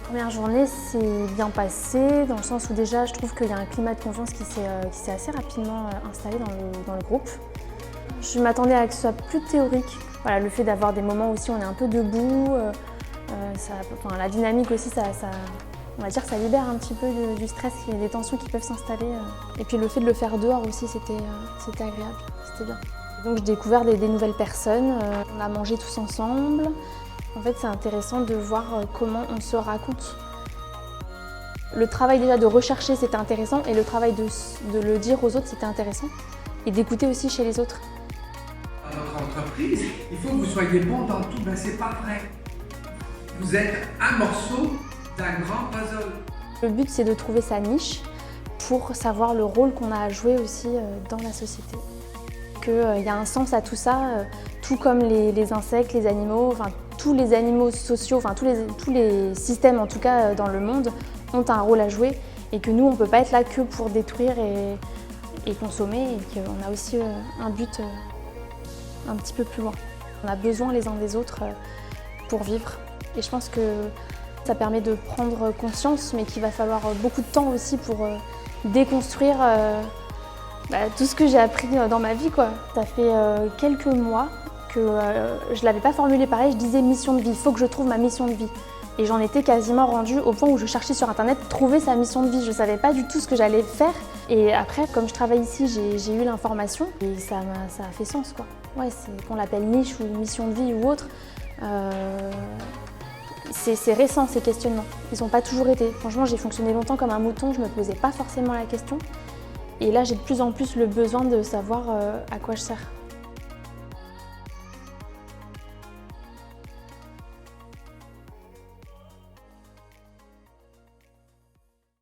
Première journée s'est bien passée, dans le sens où déjà je trouve qu'il y a un climat de confiance qui s'est assez rapidement installé dans le groupe. Je m'attendais à que ce soit plus théorique. Voilà, le fait d'avoir des moments aussi où on est un peu debout, la dynamique aussi, on va dire, ça libère un petit peu du stress et des tensions qui peuvent s'installer. Et puis le fait de le faire dehors aussi, c'était agréable, c'était bien. Donc j'ai découvert des nouvelles personnes, on a mangé tous ensemble. En fait, c'est intéressant de voir comment on se raconte. Le travail déjà de rechercher, c'était intéressant, et le travail de le dire aux autres, c'était intéressant. Et d'écouter aussi chez les autres. Dans notre entreprise, il faut que vous soyez bon dans tout, mais c'est pas vrai. Vous êtes un morceau d'un grand puzzle. Le but, c'est de trouver sa niche pour savoir le rôle qu'on a à jouer aussi dans la société. Qu'il y a un sens à tout ça, tout comme les insectes, les animaux, enfin, tous les animaux sociaux, enfin, tous les systèmes en tout cas dans le monde ont un rôle à jouer, et que nous, on ne peut pas être là que pour détruire et consommer, et qu'on a aussi un but un petit peu plus loin. On a besoin les uns des autres pour vivre, et je pense que ça permet de prendre conscience, mais qu'il va falloir beaucoup de temps aussi pour déconstruire tout ce que j'ai appris dans ma vie, quoi. Ça fait quelques mois que je ne l'avais pas formulé pareil, je disais mission de vie, il faut que je trouve ma mission de vie. Et j'en étais quasiment rendue au point où je cherchais sur internet trouver sa mission de vie. Je ne savais pas du tout ce que j'allais faire. Et après, comme je travaille ici, j'ai eu l'information et ça a fait sens, quoi. Ouais, qu'on l'appelle niche ou mission de vie ou autre, c'est récent ces questionnements. Ils n'ont pas toujours été. Franchement, j'ai fonctionné longtemps comme un mouton, je ne me posais pas forcément la question. Et là, j'ai de plus en plus le besoin de savoir à quoi je sers.